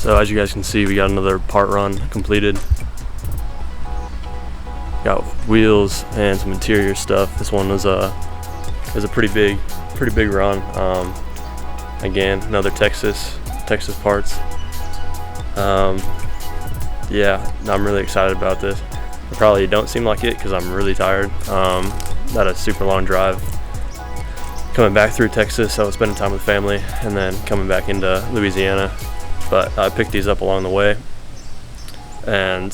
So as you guys can see, we got another part run completed. Got wheels and some interior stuff. This one was a pretty big run. Again, another Texas parts. Yeah, I'm really excited about this. I probably don't seem like it because I'm really tired. Had a super long drive coming back through Texas. I was spending time with family and then coming back into Louisiana. But I picked these up along the way, and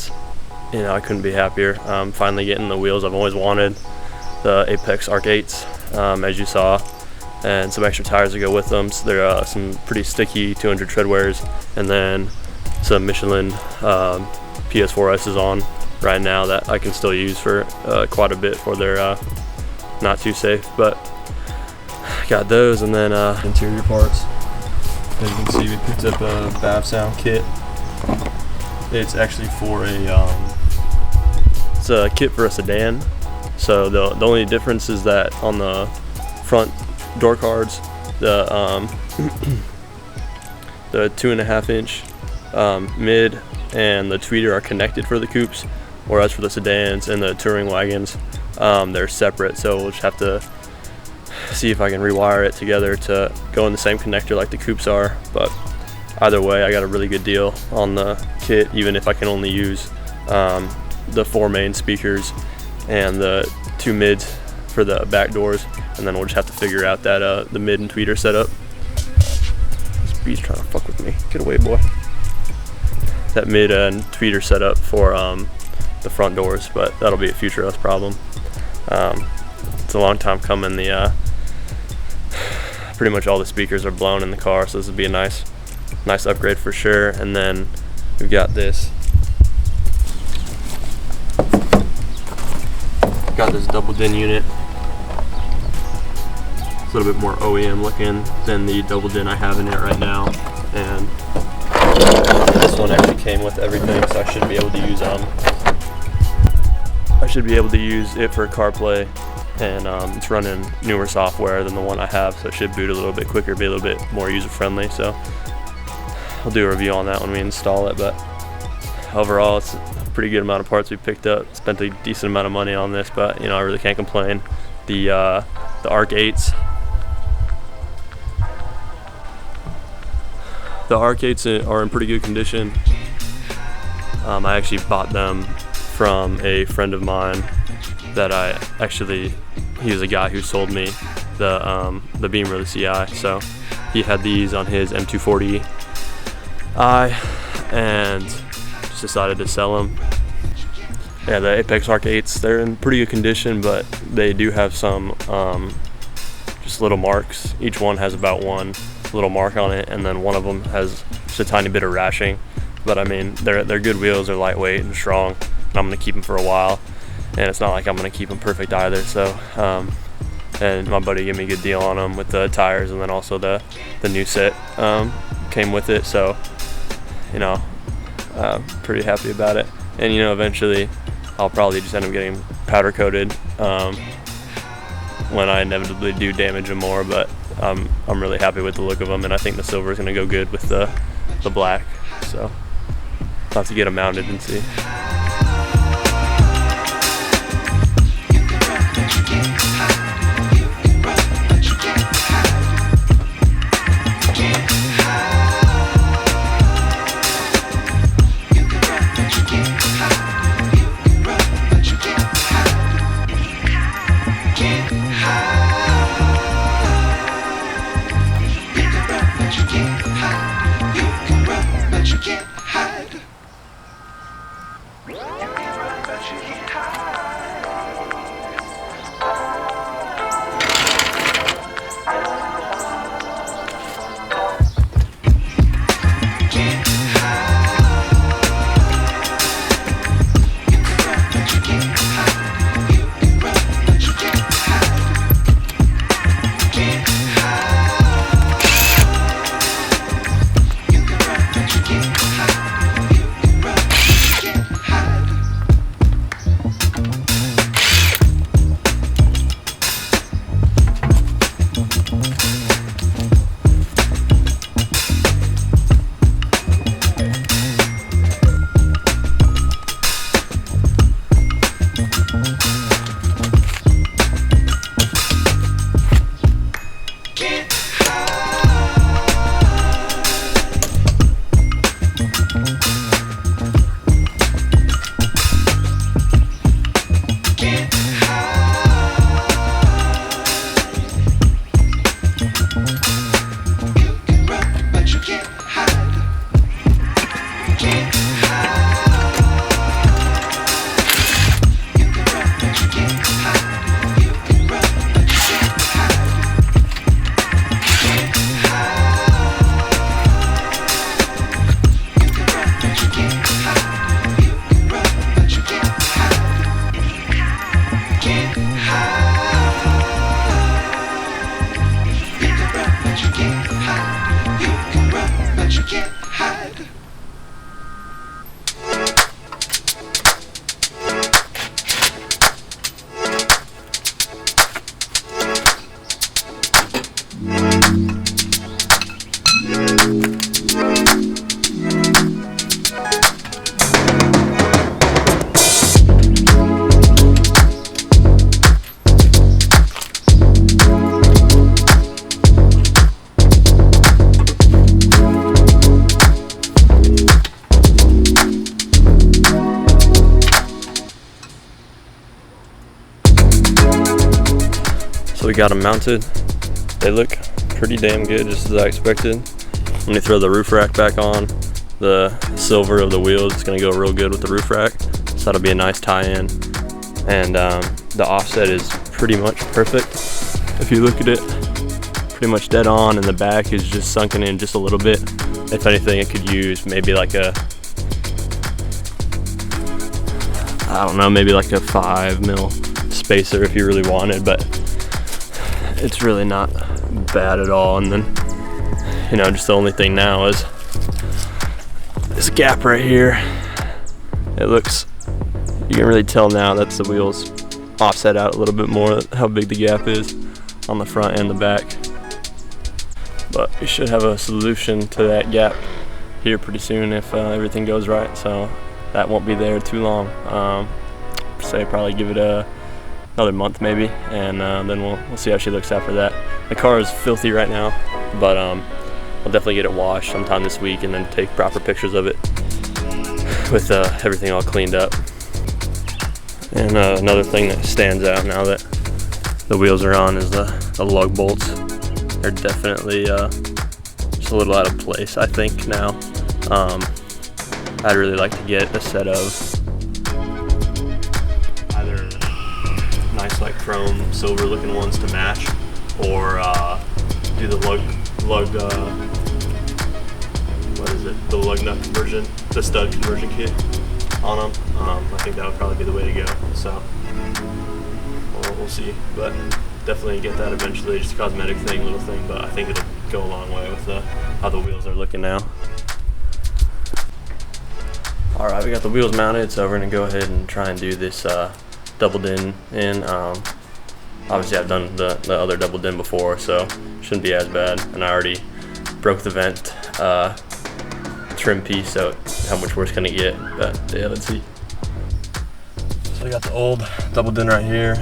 you know, I couldn't be happier. Finally getting the wheels I've always wanted, the Apex Arc 8s, as you saw, and some extra tires to go with them. So there are some pretty sticky 200 treadwears, and then some Michelin PS4S's on right now that I can still use for quite a bit for their not too safe. But got those, and then interior parts. As you can see, we picked up a BAV Sound kit. It's actually for it's a kit for a sedan. So the only difference is that on the front door cards, the the 2.5 inch mid and the tweeter are connected for the coupes, whereas for the sedans and the touring wagons, they're separate. So we'll just have to see if I can rewire it together to go in the same connector like the coupes are. But either way, I got a really good deal on the kit, even if I can only use the 4 main speakers and the 2 mids for the back doors, and then we'll just have to figure out that the mid and tweeter setup. This bee's trying to fuck with me. Get away, boy. That mid and tweeter setup for the front doors, but that'll be a future us problem. It's a long time coming. Pretty much all the speakers are blown in the car, so this would be a nice upgrade for sure. And then we've got this. Got this double din unit. It's a little bit more OEM looking than the double din I have in it right now, and this one actually came with everything, so I should be able to use it for CarPlay, and it's running newer software than the one I have, so it should boot a little bit quicker, be a little bit more user friendly. So I'll do a review on that when we install it. But overall, it's a pretty good amount of parts we picked up. Spent a decent amount of money on this, but you know, I really can't complain. The Arc 8s. The Arc 8s are in pretty good condition. I actually bought them from a friend of mine that he was a guy who sold me the Beamer, the CI. So he had these on his M240i and just decided to sell them. Yeah, the Apex Arc 8s, they're in pretty good condition, but they do have some just little marks. Each one has about one little mark on it, and then one of them has just a tiny bit of rashing. But I mean, they're good wheels, they're lightweight and strong, and I'm gonna keep them for a while. And it's not like I'm gonna keep them perfect either. So, and my buddy gave me a good deal on them with the tires, and then also the new set came with it. So, you know, pretty happy about it. And you know, eventually, I'll probably just end up getting powder coated when I inevitably do damage them more. But I'm really happy with the look of them, and I think the silver is gonna go good with the black. So I'll have to get them mounted and see. we got them mounted. They look pretty damn good, just as I expected. When you throw the roof rack back on, the silver of the wheels is going to go real good with the roof rack, so that'll be a nice tie-in. And the offset is pretty much perfect. If you look at it, pretty much dead on, and the back is just sunken in just a little bit. If anything, it could use maybe like a, I don't know, maybe like a 5 mil spacer if you really wanted, but it's really not bad at all. And then, you know, just the only thing now is this gap right here. It looks, you can really tell now that's the wheels offset out a little bit more, how big the gap is on the front and the back. But we should have a solution to that gap here pretty soon if everything goes right, so that won't be there too long. Say probably give it another month maybe, and then we'll see how she looks after that. The car is filthy right now, but we'll definitely get it washed sometime this week and then take proper pictures of it with everything all cleaned up. And another thing that stands out now that the wheels are on is the lug bolts. They're definitely just a little out of place, I think, now. I'd really like to get a set of either nice like chrome silver looking ones to match, or do the lug what is it, the lug nut conversion, the stud conversion kit on them. I think that would probably be the way to go, so we'll see, but definitely get that eventually. Just a cosmetic thing, little thing, but I think it'll go a long way with how the wheels are looking now. Alright, we got the wheels mounted, so we're going to go ahead and try and do this double din in. Obviously I've done the other double din before, so shouldn't be as bad, and I already broke the vent trim piece, so how much worse can it get? But yeah, let's see. So we got the old double din right here.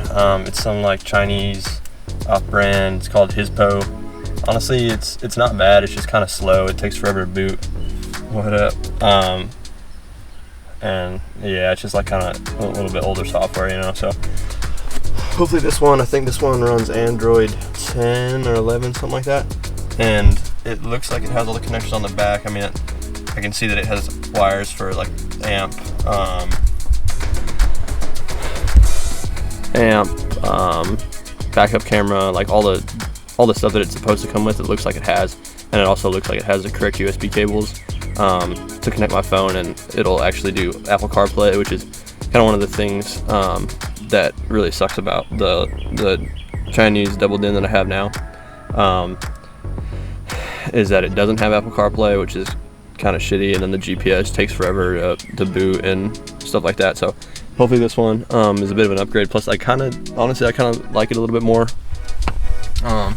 It's some like Chinese off-brand. It's called Hispo. Honestly, it's not bad. It's just kind of slow. It takes forever to boot. What up? And yeah, it's just like kind of a little bit older software, you know. So hopefully this one, I think this one runs Android 10 or 11, something like that. And it looks like it has all the connections on the back. I mean, I can see that it has wires for like amp, backup camera, like all the stuff that it's supposed to come with. It looks like it has, and it also looks like it has the correct USB cables to connect my phone, and it'll actually do Apple CarPlay, which is kind of one of the things that really sucks about the Chinese double din that I have now, is that it doesn't have Apple CarPlay, which is kind of shitty, and then the GPS takes forever to boot and stuff like that. So hopefully this one is a bit of an upgrade. Plus I kind of like it a little bit more,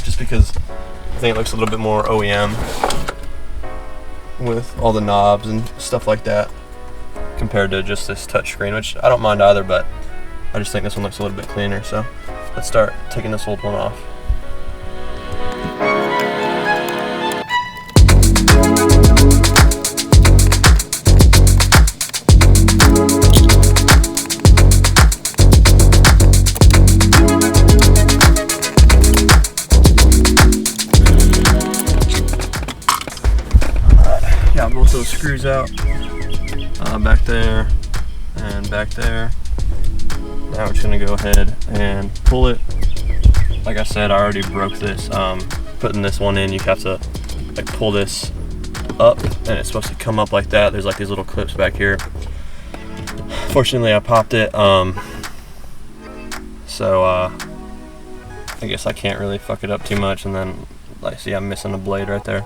just because I think it looks a little bit more OEM with all the knobs and stuff like that compared to just this touchscreen, which I don't mind either, but I just think this one looks a little bit cleaner. So let's start taking this old one off. Got both those screws out, back there and back there. Now we're just gonna go ahead and pull it. Like I said, I already broke this. Putting this one in, you have to like pull this up, and it's supposed to come up like that. There's like these little clips back here. Fortunately, I popped it, so I guess I can't really fuck it up too much. And then, like, see, I'm missing a blade right there.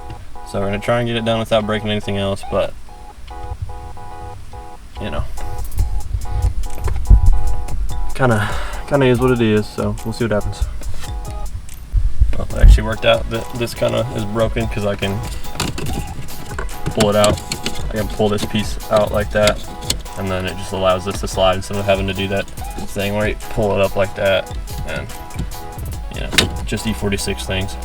So we're gonna try and get it done without breaking anything else, but you know, kind of is what it is. So we'll see what happens. Well, it actually worked out that this kind of is broken because I can pull it out. I can pull this piece out like that, and then it just allows this to slide instead of having to do that thing where you pull it up like that, and you know, just E46 things.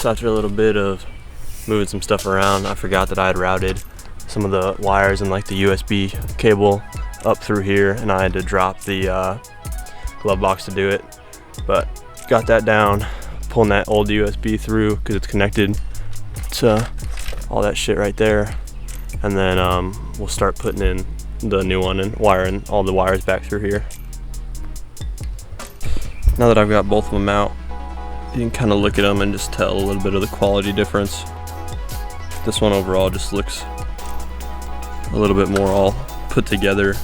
So after a little bit of moving some stuff around, I forgot that I had routed some of the wires and like the USB cable up through here, and I had to drop the glove box to do it. But got that down, pulling that old USB through because it's connected to all that shit right there, and then we'll start putting in the new one and wiring all the wires back through here. Now that I've got both of them out, you can kind of look at them and just tell a little bit of the quality difference. This one overall just looks a little bit more all put together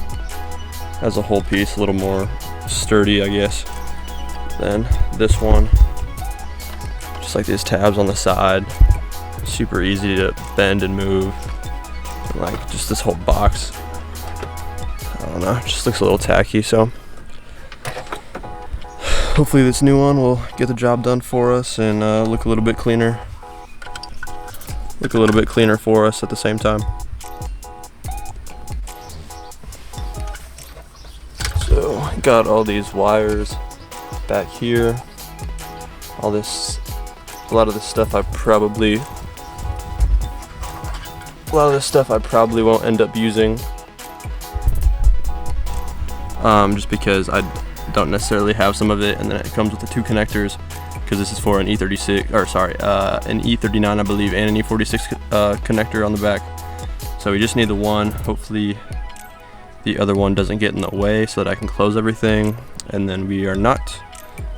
as a whole piece, a little more sturdy, I guess, than this one. Just like these tabs on the side, super easy to bend and move. And like just this whole box, I don't know, just looks a little tacky. So hopefully this new one will get the job done for us and look a little bit cleaner. Look a little bit cleaner for us at the same time. So got all these wires back here. A lot of this stuff I probably won't end up using, just because I don't necessarily have some of it, and then it comes with the 2 connectors because this is for an E36, or sorry, an E39 I believe, and an E46 connector on the back. So we just need the one. Hopefully the other one doesn't get in the way so that I can close everything, and then we are not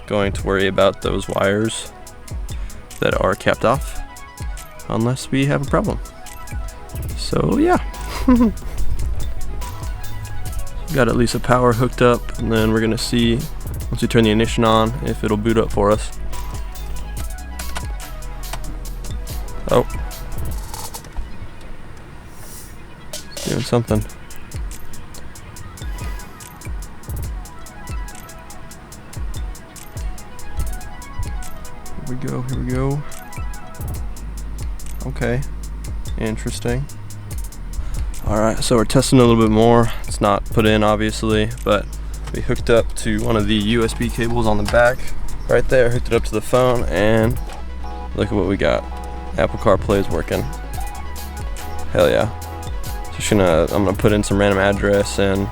going to worry about those wires that are capped off unless we have a problem. So yeah. Got at least a power hooked up, and then we're gonna see once we turn the ignition on if it'll boot up for us. Oh, doing something. Here we go. Okay, interesting. Alright, so we're testing a little bit more. It's not put in obviously, but we hooked up to one of the USB cables on the back right there, hooked it up to the phone, and look at what we got. Apple CarPlay is working. Hell yeah. Just I'm gonna put in some random address and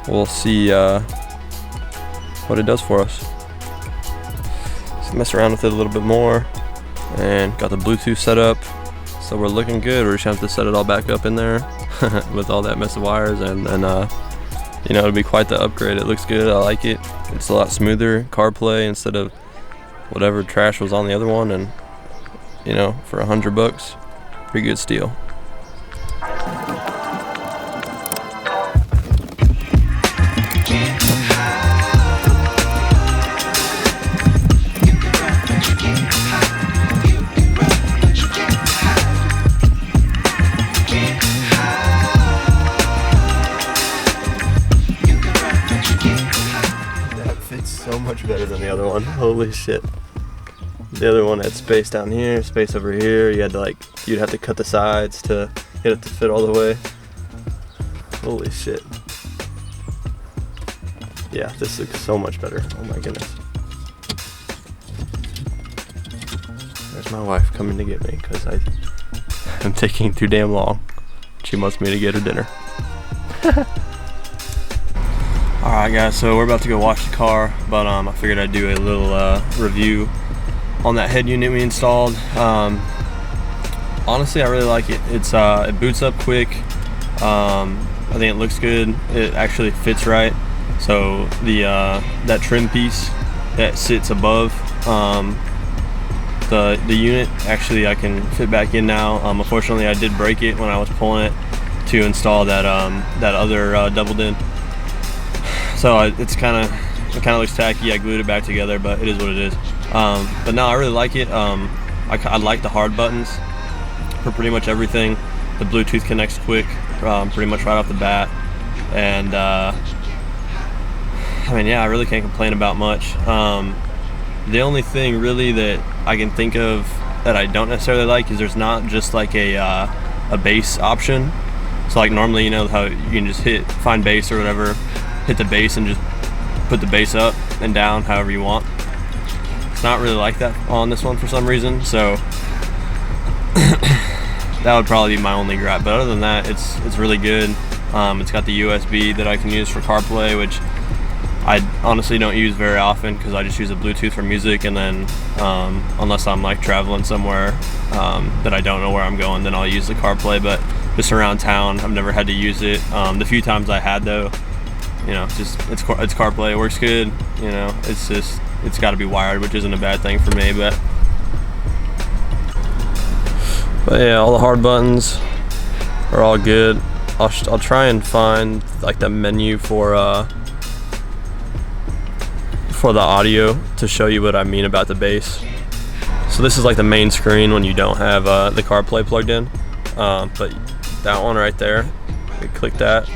we'll see what it does for us. So mess around with it a little bit more, and got the Bluetooth set up. So we're looking good. We're just gonna have to set it all back up in there with all that mess of wires, and then you know, it'll be quite the upgrade. It looks good. I like it. It's a lot smoother CarPlay instead of whatever trash was on the other one, and you know, for $100, pretty good steal. So much better than the other one. Holy shit. The other one had space down here, space over here. You had to you'd have to cut the sides to get it to fit all the way. Holy shit. Yeah, this looks so much better. Oh my goodness. There's my wife coming to get me because I'm taking too damn long. She wants me to get her dinner. Alright guys, so we're about to go wash the car, but I figured I'd do a little review on that head unit we installed. Honestly, I really like it. It boots up quick. I think it looks good. It actually fits right. So that trim piece that sits above the unit, actually I can fit back in now. Unfortunately, I did break it when I was pulling it to install that other doubled in. So it kind of looks tacky. I glued it back together, but it is what it is. But no, I really like it. I like the hard buttons for pretty much everything. The Bluetooth connects quick, pretty much right off the bat. And I mean, yeah, I really can't complain about much. The only thing really that I can think of that I don't necessarily like is there's not just like a bass option. So like normally, you know how you can just find bass or whatever, hit the bass and just put the bass up and down however you want. it's not really like that on this one for some reason, so that would probably be my only gripe. But other than that, it's really good. It's got the USB that I can use for CarPlay, which I honestly don't use very often because I just use a Bluetooth for music, and then unless I'm like traveling somewhere that I don't know where I'm going, then I'll use the CarPlay. But just around town, I've never had to use it. The few times I had, though, you know, just it's CarPlay, it works good. You know, it's got to be wired, which isn't a bad thing for me. But yeah, all the hard buttons are all good. I'll try and find like the menu for the audio to show you what I mean about the bass. So this is like the main screen when you don't have the CarPlay plugged in, but that one right there, you click that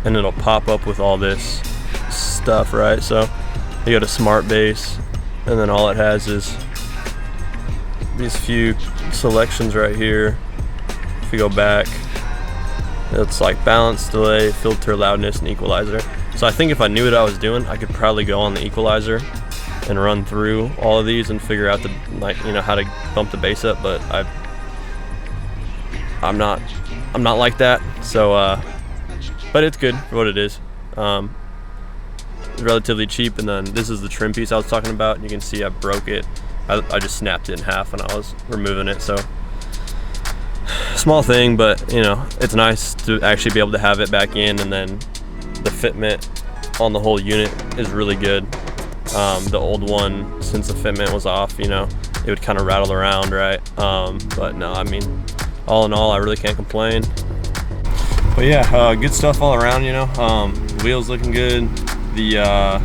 and it'll pop up with all this stuff, right? So you go to Smart Bass, and then all it has is these few selections right here. If you go back, it's like balance, delay, filter, loudness, and equalizer. So I think if I knew what I was doing, I could probably go on the equalizer and run through all of these and figure out how to bump the bass up. But I'm not like that. So, but it's good for what it is. It's relatively cheap. And then this is the trim piece I was talking about. You can see I broke it. I just snapped it in half when I was removing it. So small thing, but you know, it's nice to actually be able to have it back in. And then the fitment on the whole unit is really good. The old one, since the fitment was off, you know, it would kind of rattle around, right? But no, I mean, all in all, I really can't complain. But yeah, good stuff all around, you know. Wheels looking good. The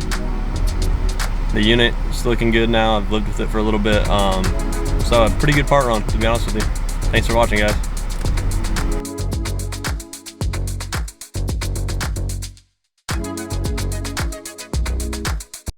unit is looking good now. I've lived with it for a little bit. So a pretty good part run, to be honest with you. Thanks for watching, guys.